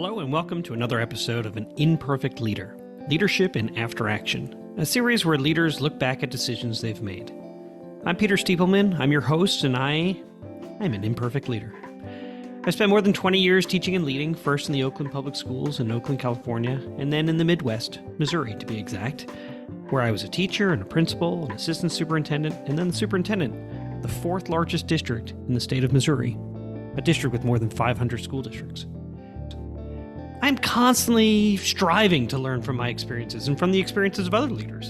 Hello and welcome to another episode of An Imperfect Leader, Leadership in After Action, a series where leaders look back at decisions they've made. I'm Peter Stiepelman, I'm your host, and I'm an imperfect leader. I spent more than 20 years teaching and leading, first in the Oakland Public Schools in Oakland, California, and then in the Midwest, Missouri to be exact, where I was a teacher and a principal, an assistant superintendent, and then the superintendent of the fourth largest district in the state of Missouri, a district with more than 500 school districts. I'm constantly striving to learn from my experiences and from the experiences of other leaders.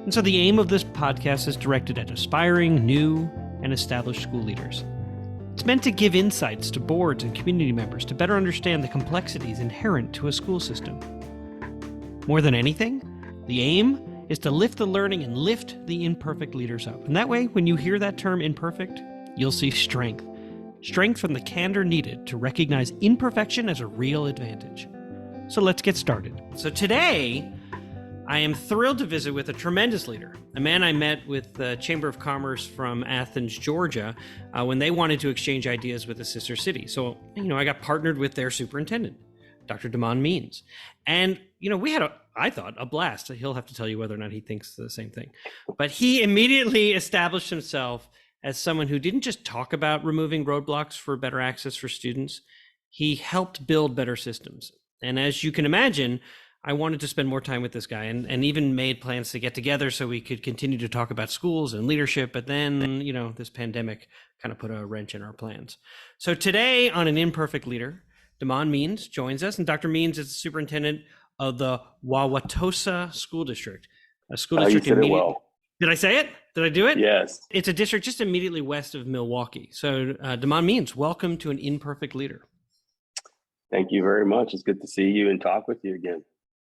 And so the aim of this podcast is directed at aspiring, new, and established school leaders. It's meant to give insights to boards and community members to better understand the complexities inherent to a school system. More than anything, the aim is to lift the learning and lift the imperfect leaders up. And that way, when you hear that term imperfect, you'll see strength. Strength from the candor needed to recognize imperfection as a real advantage. So let's get started. So today, I am thrilled to visit with a tremendous leader, a man I met with the Chamber of Commerce from Athens, Georgia, when they wanted to exchange ideas with a sister city. So, I got partnered with their superintendent, Dr. Damon Means. And, we had I thought, a blast. He'll have to tell you whether or not he thinks the same thing. But he immediately established himself as someone who didn't just talk about removing roadblocks for better access for students. He helped build better systems. And as you can imagine, I wanted to spend more time with this guy and even made plans to get together so we could continue to talk about schools and leadership. But then, this pandemic kind of put a wrench in our plans. So today on An Imperfect Leader, Damon Means joins us. And Dr. Means is the superintendent of the Wauwatosa School District, a school district you said it well. Did I say it? Did I do it? Yes. It's a district just immediately west of Milwaukee. So Damon Means, welcome to An Imperfect Leader. Thank you very much. It's good to see you and talk with you again.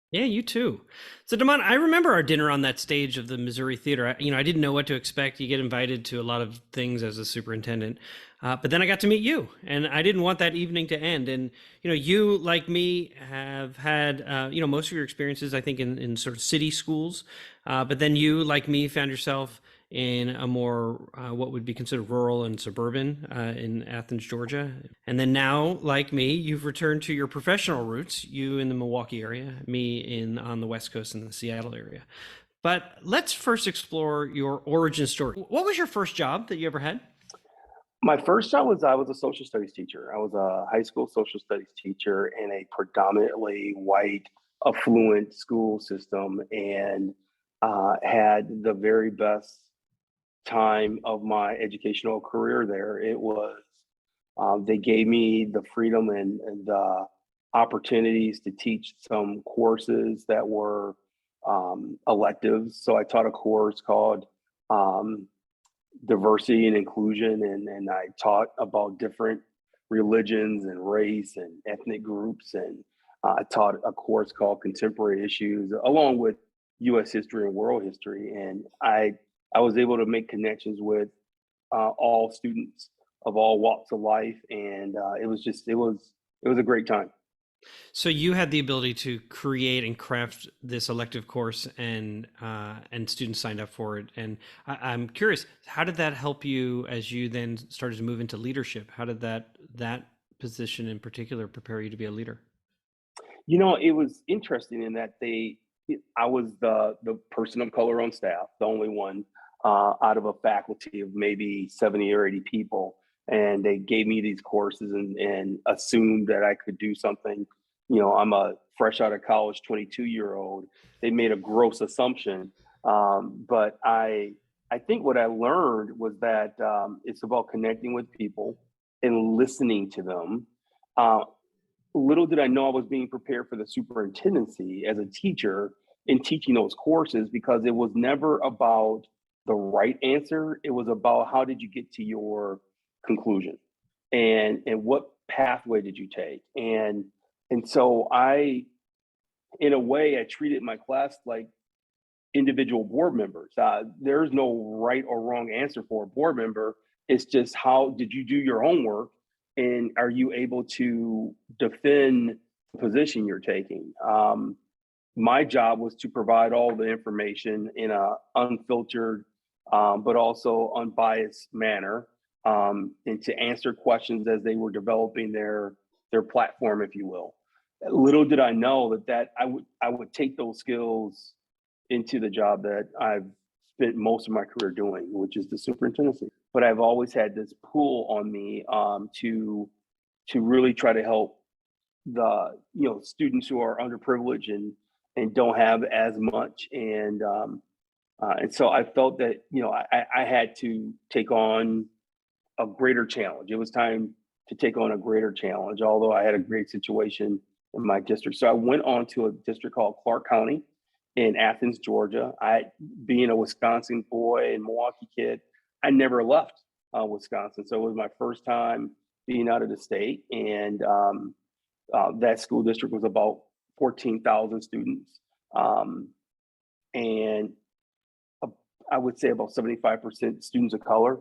Yeah, you too. So Damon, I remember our dinner on that stage of the Missouri Theater. I didn't know what to expect. You get invited to a lot of things as a superintendent, but then I got to meet you, and I didn't want that evening to end. And you, like me, have had most of your experiences, I think, in sort of city schools, but then you, like me, found yourself in a more what would be considered rural and suburban in Athens, Georgia. And then now, like me, you've returned to your professional roots, you in the Milwaukee area, me on the West Coast in the Seattle area. But let's first explore your origin story. What was your first job that you ever had? My first job was I was a social studies teacher. I was a high school social studies teacher in a predominantly white, affluent school system, and had the very best time of my educational career there. It was they gave me the freedom and the opportunities to teach some courses that were electives. So I taught a course called diversity and inclusion, and I taught about different religions and race and ethnic groups, and I taught a course called contemporary issues along with U.S. history and world history. And I was able to make connections with all students of all walks of life, and it was a great time. So you had the ability to create and craft this elective course, and students signed up for it. And I'm curious, how did that help you as you then started to move into leadership? How did that position in particular prepare you to be a leader? It was interesting in that I was the person of color on staff, the only one out of a faculty of maybe 70 or 80 people. And they gave me these courses and assumed that I could do something. I'm a fresh out of college 22-year-old. They made a gross assumption. But I think what I learned was that it's about connecting with people and listening to them. Little did I know I was being prepared for the superintendency as a teacher in teaching those courses, because it was never about the right answer. It was about how did you get to your conclusion and what pathway did you take? And so in a way, I treated my class like individual board members. There's no right or wrong answer for a board member. It's just, how did you do your homework? And are you able to defend the position you're taking? My job was to provide all the information in an unfiltered, but also unbiased manner, and to answer questions as they were developing their platform, if you will. little did I know that I would take those skills into the job that I've spent most of my career doing, which is the superintendency. But I've always had this pull on me to really try to help the students who are underprivileged and don't have as much, and so I felt that I had to take on a greater challenge. It was time to take on a greater challenge, although I had a great situation in my district. So I went on to a district called Clark County in Athens, Georgia. Being a Wisconsin boy and Milwaukee kid, I never left Wisconsin. So it was my first time being out of the state. And that school district was about 14,000 students. And I would say about 75% students of color,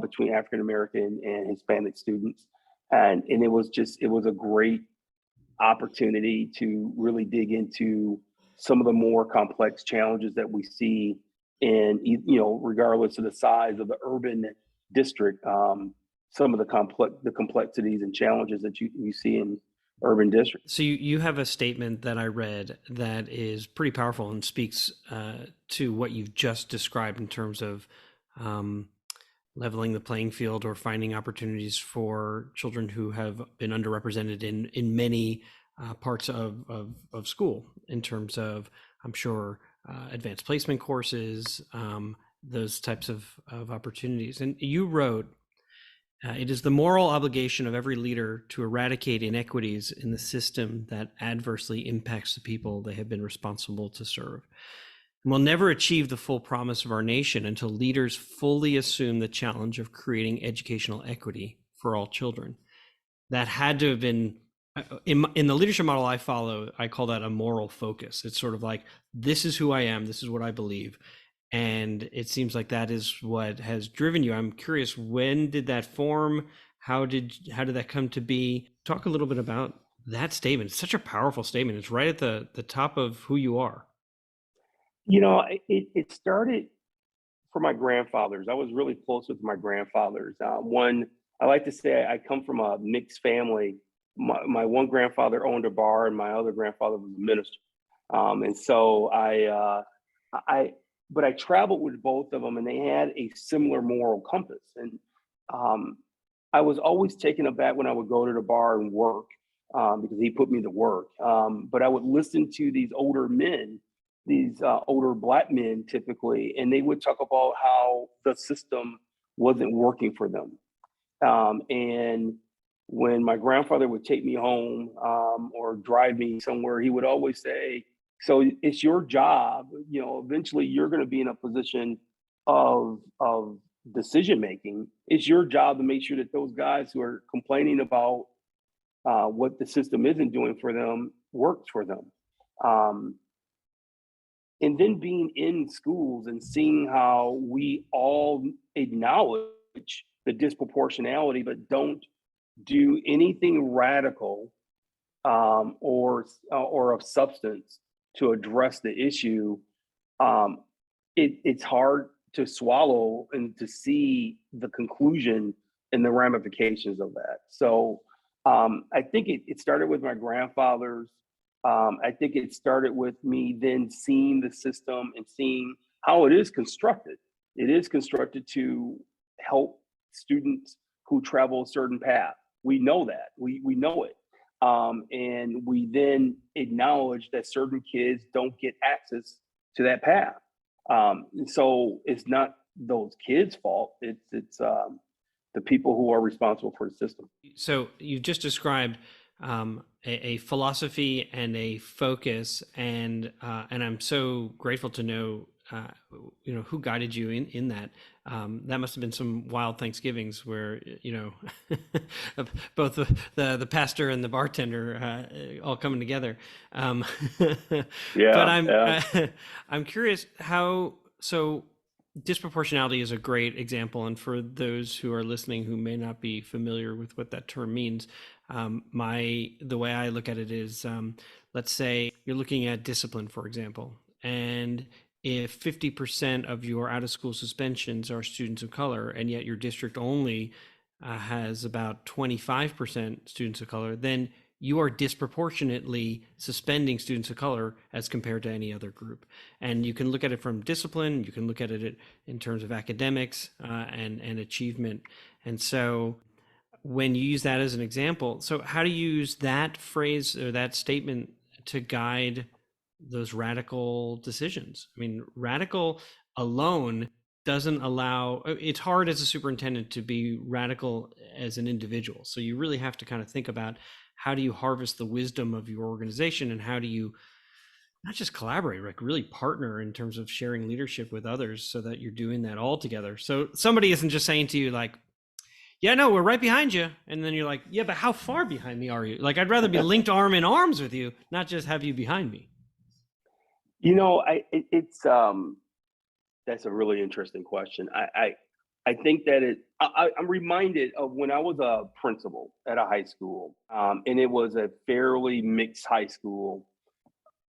between African American and Hispanic students. And it was a great opportunity to really dig into some of the more complex challenges that we see in, regardless of the size of the urban district, some of the complexities and challenges that you see in urban districts. So you have a statement that I read that is pretty powerful and speaks to what you've just described in terms of leveling the playing field or finding opportunities for children who have been underrepresented in many parts of school, in terms of, I'm sure, advanced placement courses, those types of opportunities. And you wrote, it is the moral obligation of every leader to eradicate inequities in the system that adversely impacts the people they have been responsible to serve. And we'll never achieve the full promise of our nation until leaders fully assume the challenge of creating educational equity for all children. That had to have been, in the leadership model I follow, I call that a moral focus. It's sort of like, this is who I am, this is what I believe. And it seems like that is what has driven you. I'm curious, when did that form? How did that come to be? Talk a little bit about that statement. It's such a powerful statement. It's right at the top of who you are. It started for my grandfathers. I was really close with my grandfathers. One, I like to say I come from a mixed family. My one grandfather owned a bar, and my other grandfather was a minister. And so but I traveled with both of them, and they had a similar moral compass. And I was always taken aback when I would go to the bar and work, because he put me to work. But I would listen to these older men, these older Black men typically, and they would talk about how the system wasn't working for them. And when my grandfather would take me home, or drive me somewhere, he would always say, so it's your job, eventually you're going to be in a position of decision making. It's your job to make sure that those guys who are complaining about what the system isn't doing for them works for them. And then being in schools and seeing how we all acknowledge the disproportionality, but don't do anything radical or of substance to address the issue, it's hard to swallow and to see the conclusion and the ramifications of that. So I think it started with my grandfathers. I think it started with me then seeing the system and seeing how it is constructed. It is constructed to help students who travel a certain path. We know that. We know it. And we then acknowledge that certain kids don't get access to that path. And so it's not those kids' fault. It's the people who are responsible for the system. So you just described a philosophy and a focus, and I'm so grateful to know who guided you in that. That must have been some wild Thanksgivings where both the pastor and the bartender all coming together. But I'm curious how. So disproportionality is a great example, and for those who are listening who may not be familiar with what that term means, the way I look at it is, let's say you're looking at discipline, for example, and if 50% of your out-of-school suspensions are students of color, and yet your district only has about 25% students of color, then you are disproportionately suspending students of color as compared to any other group. And you can look at it from discipline, you can look at it in terms of academics and achievement. And so when you use that as an example, so how do you use that phrase or that statement to guide those radical decisions? I mean, radical alone doesn't allow, it's hard as a superintendent to be radical as an individual. So you really have to kind of think about how do you harvest the wisdom of your organization, and how do you not just collaborate, like really partner in terms of sharing leadership with others so that you're doing that all together. So somebody isn't just saying to you like, yeah, no, we're right behind you. And then you're like, yeah, but how far behind me are you? Like, I'd rather be linked arm in arms with you, not just have you behind me. That's a really interesting question. I think that I'm reminded of when I was a principal at a high school, and it was a fairly mixed high school.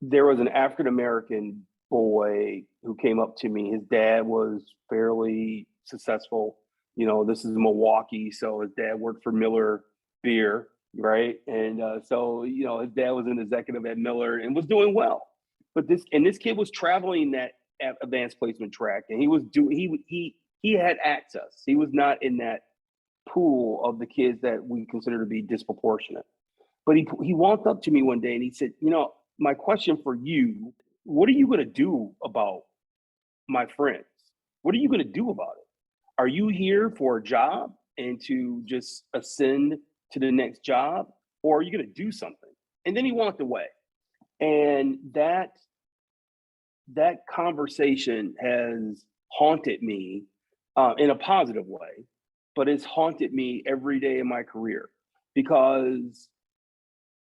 There was an African American boy who came up to me. His dad was fairly successful. This is Milwaukee, so his dad worked for Miller Beer, right? And so his dad was an executive at Miller and was doing well. But this kid was traveling that advanced placement track, and he had access. He was not in that pool of the kids that we consider to be disproportionate. But he walked up to me one day and he said, my question for you, what are you going to do about my friends? What are you going to do about it? Are you here for a job and to just ascend to the next job, or are you going to do something? And then he walked away. And that conversation has haunted me in a positive way, but it's haunted me every day in my career, because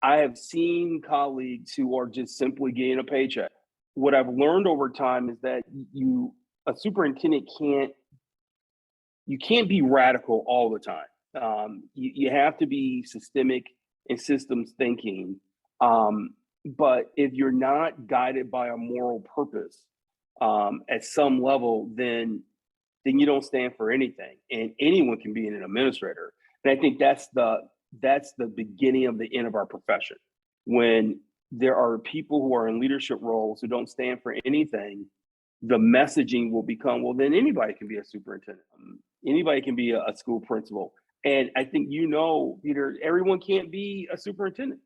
I have seen colleagues who are just simply getting a paycheck. What I've learned over time is that a superintendent can't be radical all the time. You have to be systemic and systems thinking. But if you're not guided by a moral purpose at some level, then you don't stand for anything. And anyone can be an administrator. And I think that's the beginning of the end of our profession. When there are people who are in leadership roles who don't stand for anything, the messaging will become, well, then anybody can be a superintendent. Anybody can be a school principal. And I think, Peter, everyone can't be a superintendent.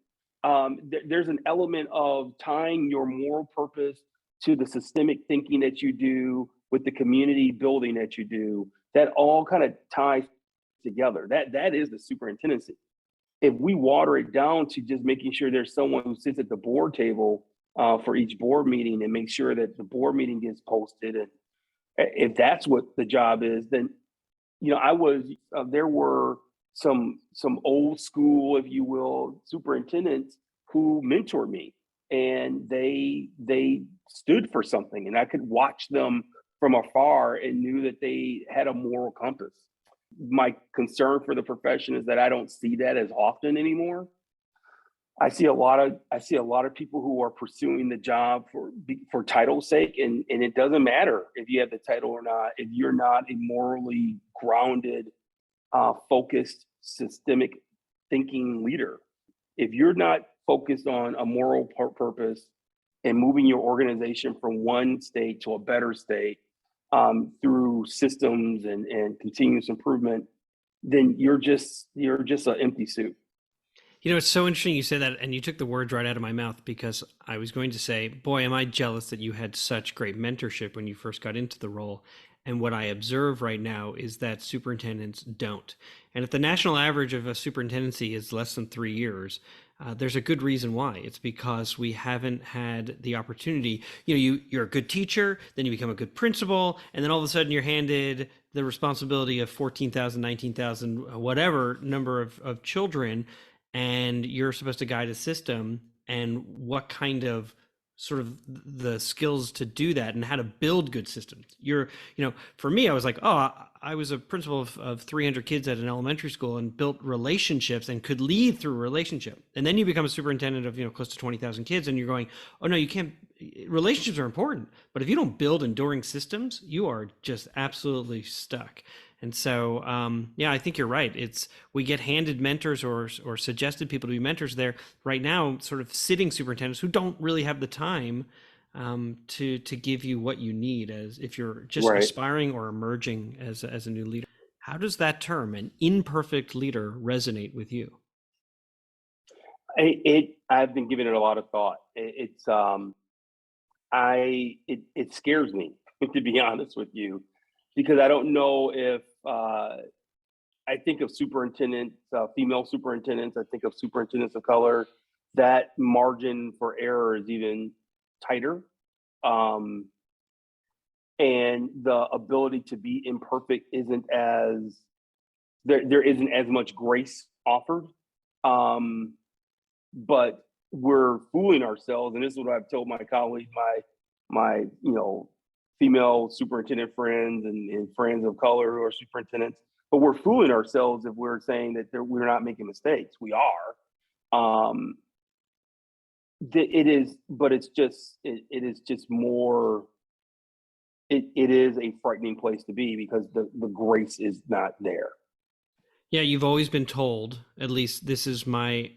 There's an element of tying your moral purpose to the systemic thinking that you do, with the community building that you do, that all kind of ties together. That is the superintendency. If we water it down to just making sure there's someone who sits at the board table for each board meeting and make sure that the board meeting gets posted, and if that's what the job is, then there were some old school, if you will, superintendents who mentored me, and they stood for something, and I could watch them from afar and knew that they had a moral compass. My concern for the profession is that I don't see that as often anymore. I see a lot of people who are pursuing the job for title's sake, and it doesn't matter if you have the title or not. If you're not a morally grounded, focused, systemic thinking leader, if you're not focused on a moral purpose and moving your organization from one state to a better state through systems and continuous improvement, then you're just an empty suit. It's so interesting you said that, and you took the words right out of my mouth, because I was going to say, boy, am I jealous that you had such great mentorship when you first got into the role. And what I observe right now is that superintendents don't. And if the national average of a superintendency is less than 3 years, there's a good reason why. It's because we haven't had the opportunity. You're a good teacher, then you become a good principal, and then all of a sudden you're handed the responsibility of 14,000, 19,000, whatever number of children, and you're supposed to guide a system, and what kind of sort of the skills to do that and how to build good systems. For me, I was like, I was a principal of 300 kids at an elementary school and built relationships and could lead through a relationship. And then you become a superintendent of, close to 20,000 kids, and you're going, oh no, you can't. Relationships are important, but if you don't build enduring systems, you are just absolutely stuck. And so, yeah, I think you're right. We get handed mentors or suggested people to be mentors there right now, sort of sitting superintendents who don't really have the time to give you what you need as if you're just Right. aspiring or emerging as a new leader. How does that term, an imperfect leader, resonate with you? I've been giving it a lot of thought. It scares me to be honest with you, because I don't know if I think of superintendents, female superintendents. I think of superintendents of color. That margin for error is even tighter, um, and the ability to be imperfect isn't as there isn't as much grace offered. Um, but we're fooling ourselves, and this is what I've told my colleagues, my female superintendent friends and friends of color who are superintendents. But we're fooling ourselves if we're saying that we're not making mistakes. We are. It is, but it is just more. It is a frightening place to be because the grace is not there. Yeah, you've always been told, at least this is my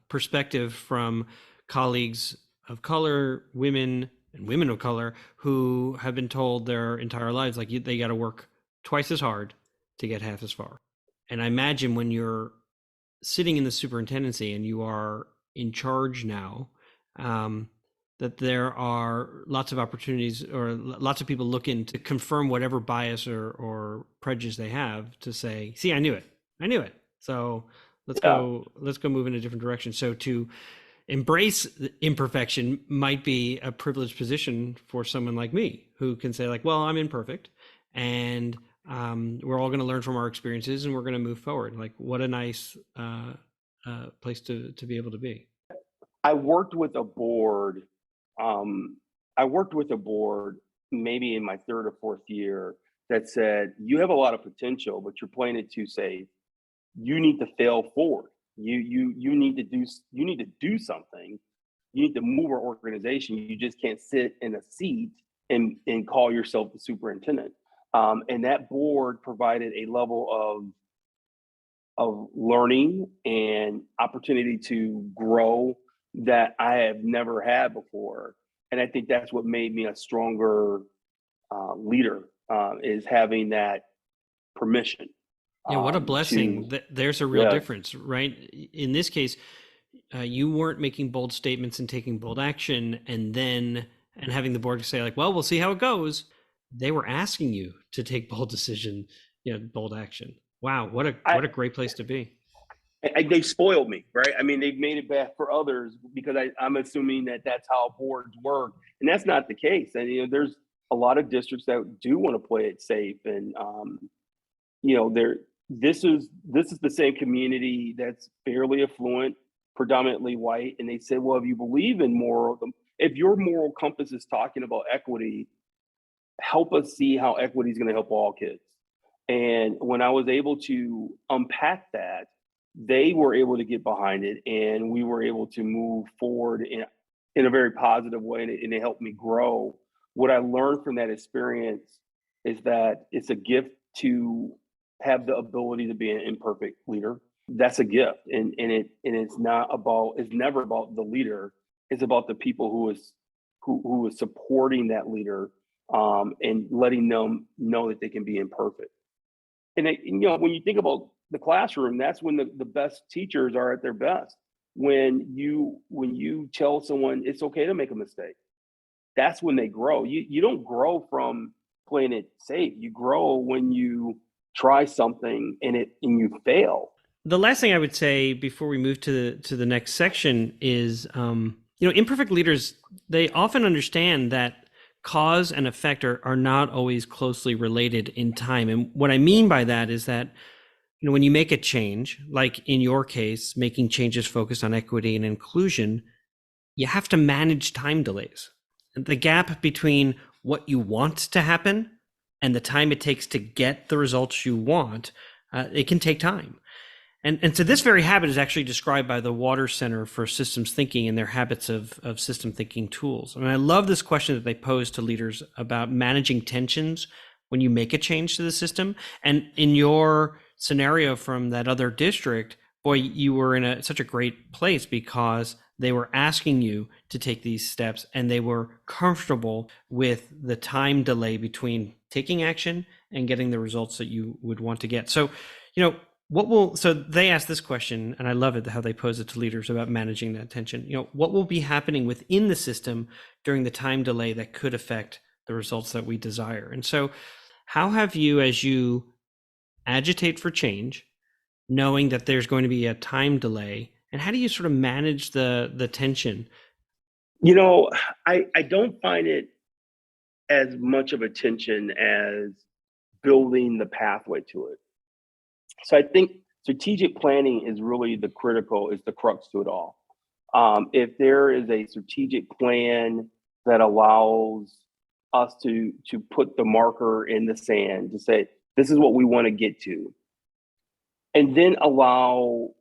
perspective from colleagues of color, women and women of color, who have been told their entire lives, like they got to work twice as hard to get half as far. And I imagine when you're sitting in the superintendency and you are in charge now, that there are lots of opportunities or lots of people looking to confirm whatever bias or prejudice they have to say, see, I knew it. So let's Yeah. go move in a different direction. So to embrace imperfection might be a privileged position for someone like me who can say like, well, I'm imperfect and we're all going to learn from our experiences and we're going to move forward. Like what a nice place to be able to be. I worked with a board. I worked with a board maybe in my third or fourth year that said, you have a lot of potential, but you're playing it too safe. You need to fail forward. You need to do something. You need to move our organization. You just can't sit in a seat and call yourself the superintendent. And that board provided a level of learning and opportunity to grow that I have never had before. And I think that's what made me a stronger leader, is having that permission. Yeah, what a To blessing. There's a real Yeah, difference, right? In this case, you weren't making bold statements and taking bold action and having the board say like, well, we'll see how it goes. They were asking you to take bold decision, bold action. Wow, I, what a great place to be. they spoiled me, right? I mean, they've made it bad for others because I'm assuming that that's how boards work, and that's not the case. And there's a lot of districts that do want to play it safe, and there. This is the same community that's fairly affluent, predominantly white, and they said, well, if you believe in if your moral compass is talking about equity, help us see how equity is going to help all kids. And when I was able to unpack that, they were able to get behind it, and we were able to move forward in a very positive way, and it helped me grow. What I learned from that experience is that it's a gift to have the ability to be an imperfect leader. That's a gift, it's never about the leader. It's about the people who is supporting that leader, and letting them know that they can be imperfect. And when you think about the classroom, that's when the best teachers are at their best. When you tell someone it's okay to make a mistake, that's when they grow. You don't grow from playing it safe. You grow when you try something and you fail. The last thing I would say before we move to the next section is, imperfect leaders, they often understand that cause and effect are not always closely related in time. And what I mean by that is that, when you make a change, like in your case, making changes focused on equity and inclusion, you have to manage time delays. The gap between what you want to happen and the time it takes to get the results you want, it can take time. And so this very habit is actually described by the Water Center for Systems Thinking and their habits of system thinking tools. I mean, I love this question that they pose to leaders about managing tensions when you make a change to the system. And in your scenario from that other district, boy, you were in such a great place because they were asking you to take these steps and they were comfortable with the time delay between taking action and getting the results that you would want to get. So, so they asked this question, and I love it how they pose it to leaders about managing that tension. What will be happening within the system during the time delay that could affect the results that we desire? And so how have you, as you agitate for change, knowing that there's going to be a time delay, and how do you sort of manage the tension? I don't find it as much of a tension as building the pathway to it. So I think strategic planning is really the crux to it all. If there is a strategic plan that allows us to put the marker in the sand to say, this is what we want to get to, and then allow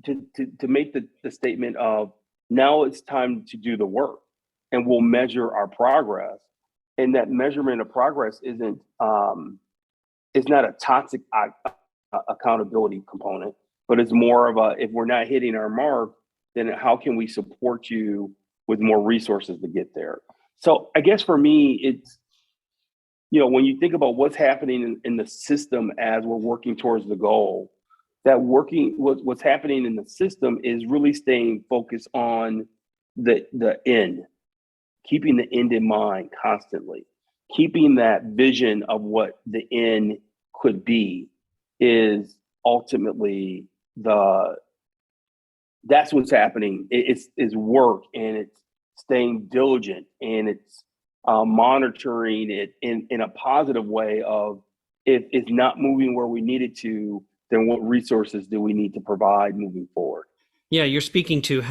to make the statement of, now it's time to do the work and we'll measure our progress. And that measurement of progress is not a toxic accountability component, but it's more of if we're not hitting our mark, then how can we support you with more resources to get there? So I guess for me, it's, when you think about what's happening in the system as we're working towards the goal, what's happening in the system is really staying focused on the end, keeping the end in mind constantly, keeping that vision of what the end could be is ultimately that's what's happening. It's work, and it's staying diligent, and it's monitoring it in a positive way of, if it's not moving where we need it to, then what resources do we need to provide moving forward? Yeah, you're speaking to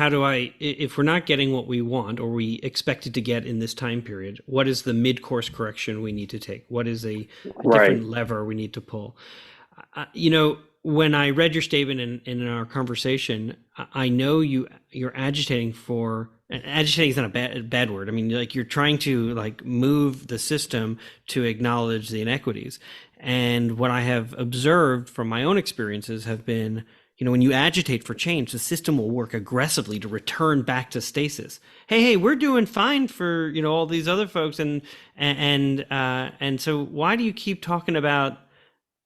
if we're not getting what we want or we expected to get in this time period, what is the mid-course correction we need to take? What is a different lever we need to pull? When I read your statement in our conversation, I know you're agitating for, and agitating is not a bad word. I mean, you're trying to move the system to acknowledge the inequities. And what I have observed from my own experiences have been, when you agitate for change, the system will work aggressively to return back to stasis. Hey, we're doing fine for, all these other folks. And so why do you keep talking about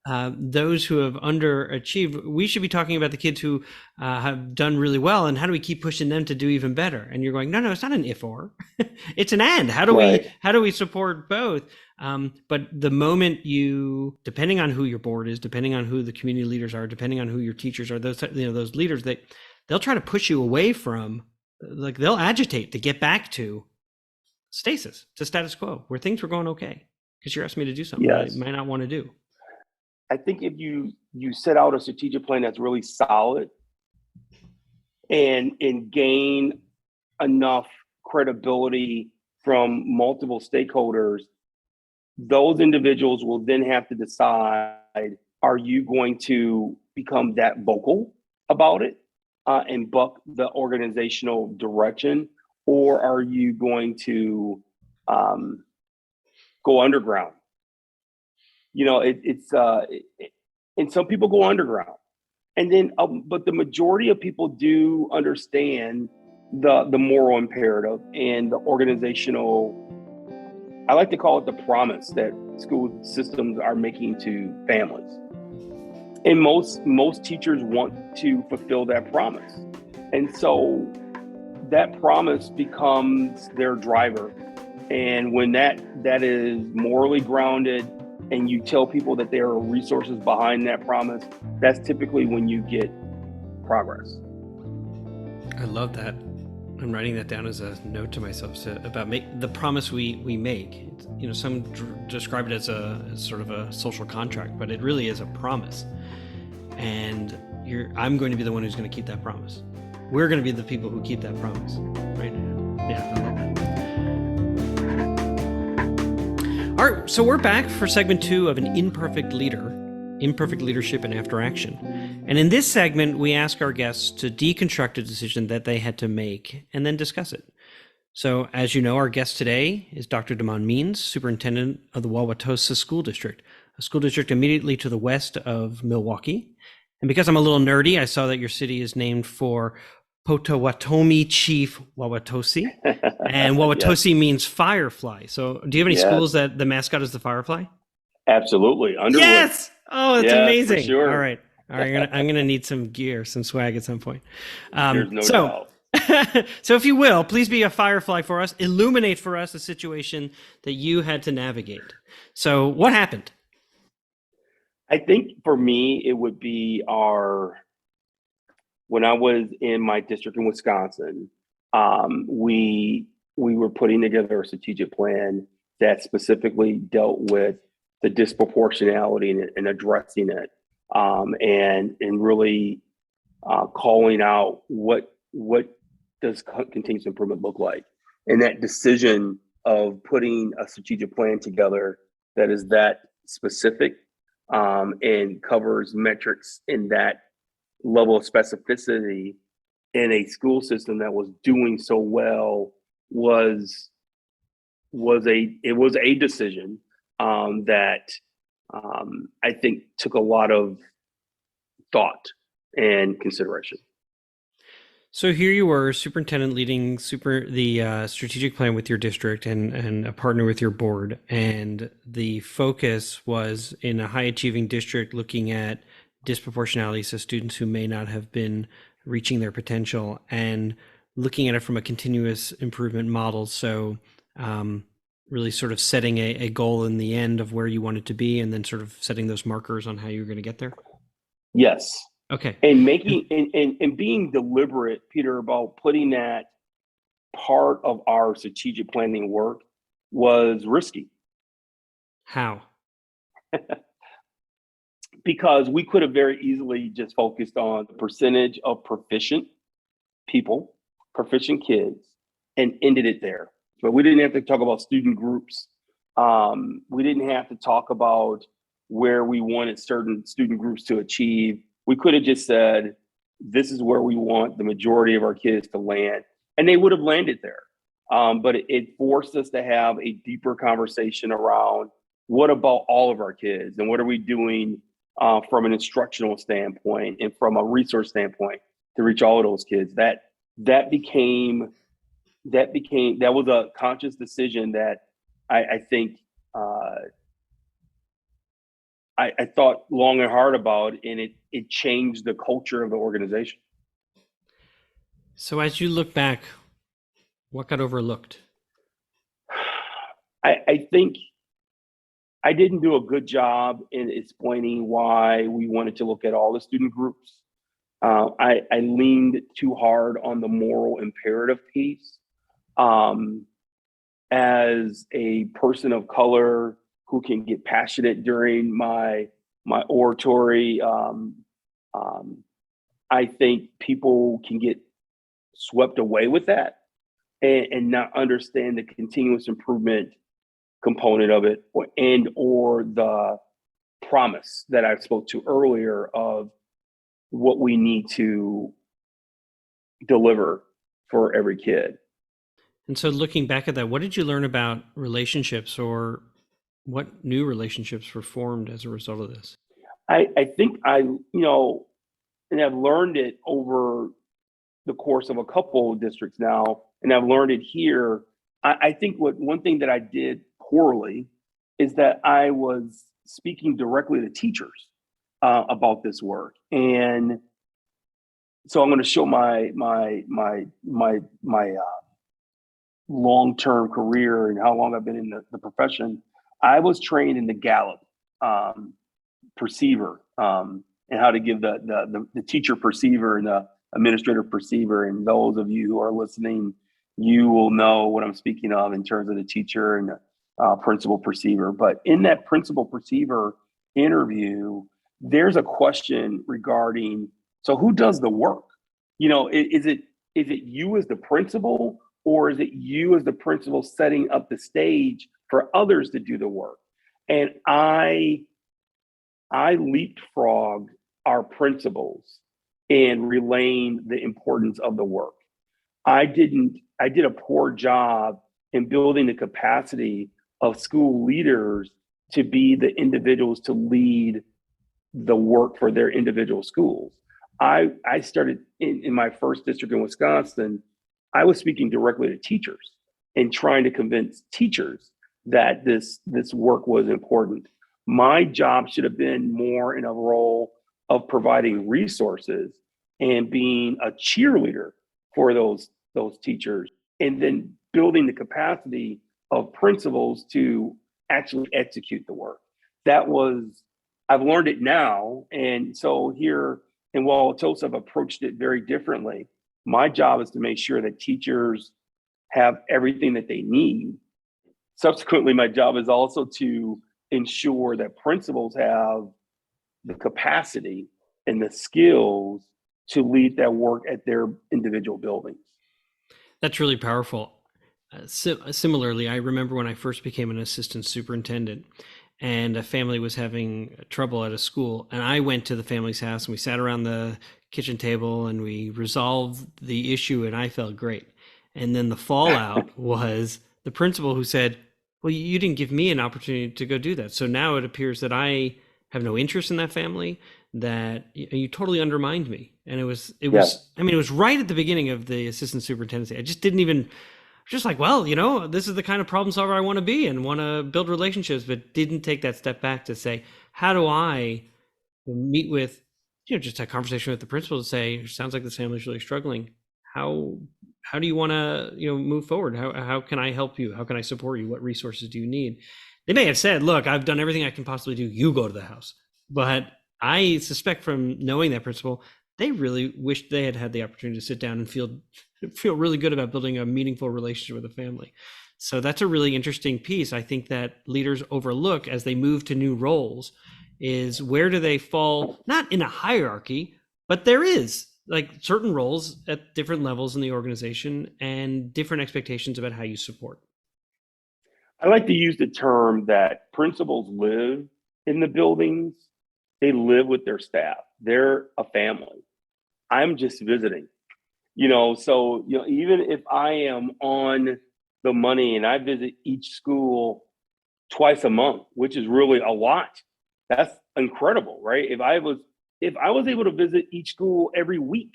those who have underachieved? We should be talking about the kids who have done really well, and how do we keep pushing them to do even better? And you're going, no, it's not an if or, it's an and. How do we support both? But the moment depending on who your board is, depending on who the community leaders are, depending on who your teachers are, those leaders, they'll try to push you away from, they'll agitate to get back to stasis, to status quo, where things were going okay, because you're asking me to do something that I might not want to do. I think if you set out a strategic plan that's really solid and gain enough credibility from multiple stakeholders, those individuals will then have to decide, are you going to become that vocal about it and buck the organizational direction, or are you going to go underground? And some people go underground, and then, but the majority of people do understand the moral imperative and the organizational, I like to call it the promise that school systems are making to families. And most teachers want to fulfill that promise. And so that promise becomes their driver. And when that is morally grounded, and you tell people that there are resources behind that promise, that's typically when you get progress. I love that. I'm writing that down as a note to myself about the promise we make. Some describe it as a sort of a social contract, but it really is a promise. And I'm going to be the one who's going to keep that promise. We're going to be the people who keep that promise, right? Yeah, I love that. All right, so we're back for segment 2 of An Imperfect Leader, Imperfect Leadership and After Action. And in this segment, we ask our guests to deconstruct a decision that they had to make and then discuss it. So, as you know, our guest today is Dr. Damon Means, Superintendent of the Wauwatosa School District, a school district immediately to the west of Milwaukee. And because I'm a little nerdy, I saw that your city is named for Potawatomi Chief Wauwatosi, and Yes, Wauwatosi means firefly. So, do you have any schools yes, that the mascot is the firefly? absolutely. Underwood. Yes. Oh, that's Yes, for amazing. All sure. right. All right. I'm gonna need some gear, some swag at some point. There's no So, doubt. so if you will, please be a firefly for us. Illuminate for us a situation that you had to navigate. So, what happened? I think for me, it would be when I was in my district in Wisconsin, we were putting together a strategic plan that specifically dealt with the disproportionality and addressing it, and really calling out what does continuous improvement look like, and that decision of putting a strategic plan together that is that specific, and covers metrics in that level of specificity in a school system that was doing so well was a decision, that I think took a lot of thought and consideration. So here you were, superintendent, leading the strategic plan with your district and a partner with your board, and the focus was in a high achieving district, looking at disproportionality, so students who may not have been reaching their potential, and looking at it from a continuous improvement model. So really sort of setting a goal in the end of where you want it to be, and then sort of setting those markers on how you're going to get there. Yes. Okay. And making and being deliberate, Peter, about putting that part of our strategic planning work was risky. How? Because we could have very easily just focused on the percentage of proficient people, proficient kids, and ended it there. But we didn't have to talk about student groups. We didn't have to talk about where we wanted certain student groups to achieve. We could have just said, this is where we want the majority of our kids to land, and they would have landed there. But it forced us to have a deeper conversation around what about all of our kids, and what are we doing from an instructional standpoint and from a resource standpoint to reach all of those kids. That was a conscious decision that I think I thought long and hard about, and it changed the culture of the organization. So as you look back, what got overlooked? I think I didn't do a good job in explaining why we wanted to look at all the student groups. I leaned too hard on the moral imperative piece. As a person of color who can get passionate during my oratory, I think people can get swept away with that, and not understand the continuous improvement component of it, or the promise that I spoke to earlier of what we need to deliver for every kid. And so looking back at that, what did you learn about relationships, or what new relationships were formed as a result of this? I think and I've learned it over the course of a couple of districts now, and I've learned it here. I think one thing that I did poorly is that I was speaking directly to teachers about this work, and so I'm going to show my long-term career and how long I've been in the profession. I was trained in the Gallup perceiver, and how to give the teacher perceiver and the administrator perceiver. And those of you who are listening, you will know what I'm speaking of in terms of the teacher and the principal perceiver. But in that principal perceiver interview, there's a question regarding, so who does the work? Is it you as the principal, or is it you as the principal setting up the stage for others to do the work? And I leapfrogged our principals in relaying the importance of the work. I did a poor job in building the capacity of school leaders to be the individuals to lead the work for their individual schools. I started in my first district in Wisconsin. I was speaking directly to teachers and trying to convince teachers that this work was important. My job should have been more in a role of providing resources and being a cheerleader for those teachers, and then building the capacity of principals to actually execute the work. That was, I've learned it now. And so here in Wauwatosa, I've approached it very differently. My job is to make sure that teachers have everything that they need. Subsequently, my job is also to ensure that principals have the capacity and the skills to lead that work at their individual buildings. That's really powerful. Similarly, I remember when I first became an assistant superintendent and a family was having trouble at a school, and I went to the family's house and we sat around the kitchen table and we resolved the issue, and I felt great. And then the fallout was the principal who said, well, you didn't give me an opportunity to go do that. So now it appears that I have no interest in that family, that you totally undermined me. And it was, I mean, it was right at the beginning of the assistant superintendency. I just didn't even, just like, well, this is the kind of problem solver I want to be and want to build relationships, but didn't take that step back to say, how do I meet with, just a conversation with the principal to say, sounds like this family's really struggling. How do you want to, move forward? How can I help you? How can I support you? What resources do you need? They may have said, look, I've done everything I can possibly do. You go to the house. But I suspect from knowing that principal, they really wished they had had the opportunity to sit down and feel really good about building a meaningful relationship with a family. So that's a really interesting piece. I think that leaders overlook as they move to new roles is where do they fall, not in a hierarchy, but there is like certain roles at different levels in the organization and different expectations about how you support. I like to use the term that principals live in the buildings. They live with their staff. They're a family. I'm just visiting, so, even if I am on the money and I visit each school twice a month, which is really a lot, that's incredible, right? If I was able to visit each school every week,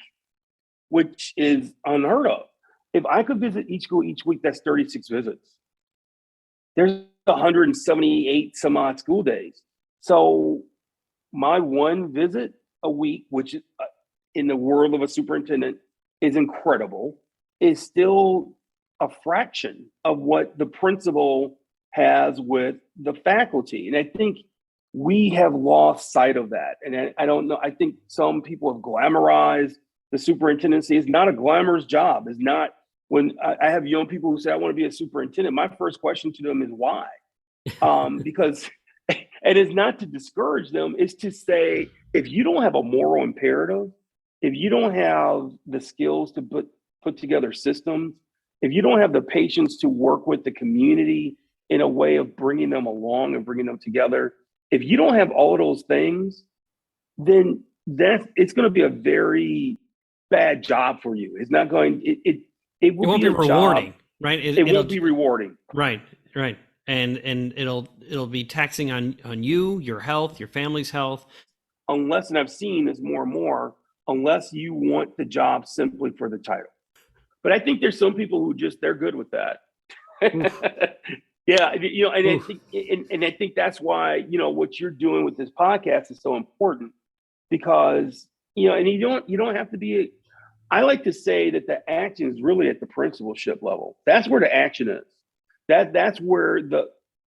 which is unheard of, if I could visit each school each week, that's 36 visits. There's 178 some odd school days. So my one visit a week, which in the world of a superintendent is incredible, is still a fraction of what the principal has with the faculty. And I think we have lost sight of that. And I don't know, I think some people have glamorized the superintendency. It's not a glamorous job. It's not. When I have young people who say, I want to be a superintendent, my first question to them is why? Because, and it's not to discourage them, it's to say, if you don't have a moral imperative, if you don't have the skills to put together systems, if you don't have the patience to work with the community in a way of bringing them along and bringing them together, if you don't have all of those things, then it's going to be a very bad job for you. It's not going, it won't be rewarding, job. right? It won't be rewarding. Right. And it'll be taxing on you, your health, your family's health. Unless, and I've seen this more and more, unless you want the job simply for the title. But I think there's some people who they're good with that. Yeah, and I think that's why, what you're doing with this podcast is so important because, and you don't have to be I like to say that the action is really at the principalship level. That's where the action is. That's where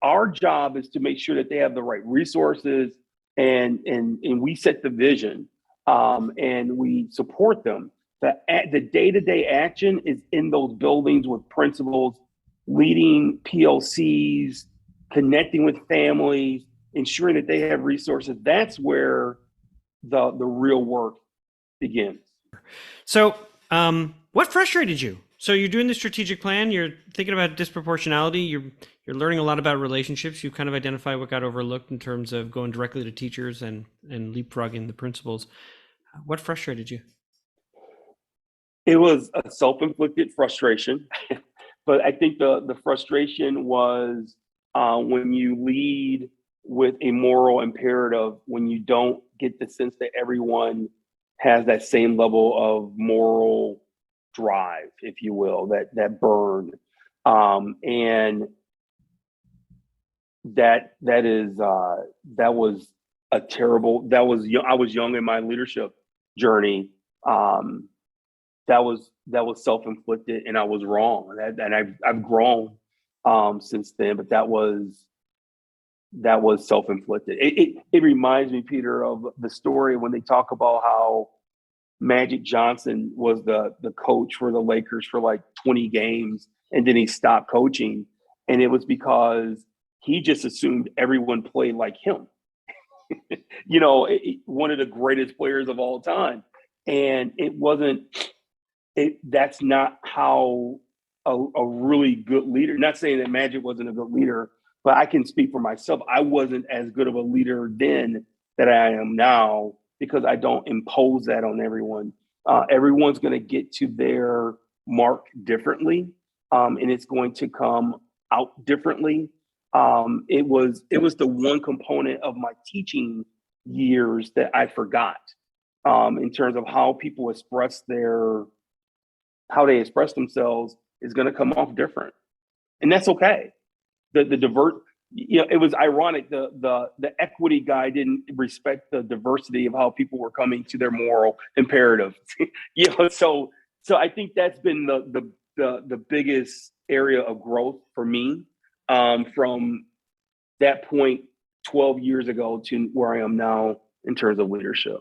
our job is to make sure that they have the right resources and we set the vision and we support them. The day-to-day action is in those buildings with principals, leading PLCs, connecting with families, ensuring that they have resources. That's where the real work begins. So what frustrated you? So you're doing the strategic plan, you're thinking about disproportionality, you're learning a lot about relationships, you kind of identify what got overlooked in terms of going directly to teachers and leapfrogging the principals. What frustrated you? It was a self-inflicted frustration, but I think the frustration was when you lead with a moral imperative, when you don't get the sense that everyone has that same level of moral drive, if you will, that burn, and that was a terrible. I was young in my leadership journey. That was self-inflicted, and I was wrong, and I've grown since then. But that was self-inflicted. It reminds me, Peter, of the story when they talk about how Magic Johnson was the coach for the Lakers for like 20 games, and then he stopped coaching, and it was because he just assumed everyone played like him. One of the greatest players of all time, and it wasn't. That's not how a really good leader. Not saying that Magic wasn't a good leader, but I can speak for myself. I wasn't as good of a leader then that I am now because I don't impose that on everyone. Everyone's going to get to their mark differently, and it's going to come out differently. It was the one component of my teaching years that I forgot in terms of how people express how they express themselves is going to come off different, and that's okay. It was ironic. The equity guy didn't respect the diversity of how people were coming to their moral imperative. So I think that's been the biggest area of growth for me from that point 12 years ago to where I am now in terms of leadership.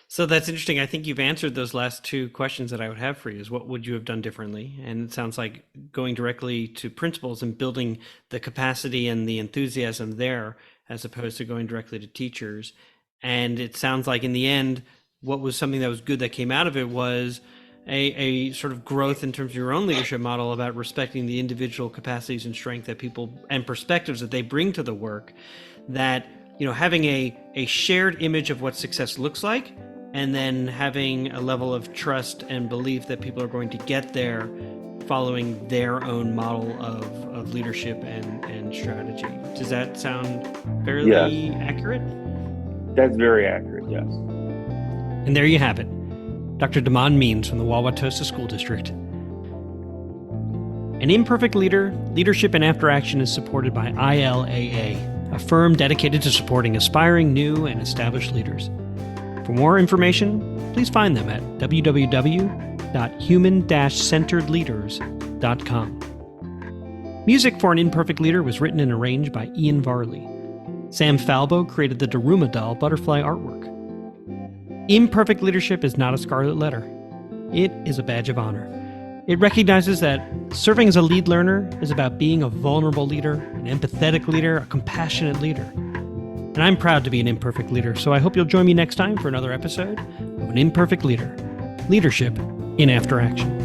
So that's interesting. I think you've answered those last two questions that I would have for you is what would you have done differently? And it sounds like going directly to principals and building the capacity and the enthusiasm there as opposed to going directly to teachers. And it sounds like in the end, what was something that was good that came out of it was a sort of growth in terms of your own leadership model about respecting the individual capacities and strength that people and perspectives that they bring to the work, that, having a shared image of what success looks like, and then having a level of trust and belief that people are going to get there following their own model of leadership and strategy. Does that sound fairly accurate? That's very accurate, yes. And there you have it. Dr. Damon Means from the Wauwatosa School District. An Imperfect Leader, Leadership and After Action is supported by ILAA, a firm dedicated to supporting aspiring new and established leaders. For more information, please find them at www.human-centeredleaders.com. Music for An Imperfect Leader was written and arranged by Ian Varley. Sam Falbo created the Daruma doll butterfly artwork. Imperfect leadership is not a scarlet letter. It is a badge of honor. It recognizes that serving as a lead learner is about being a vulnerable leader, an empathetic leader, a compassionate leader. And I'm proud to be an imperfect leader, so I hope you'll join me next time for another episode of An Imperfect Leader, Leadership in After Action.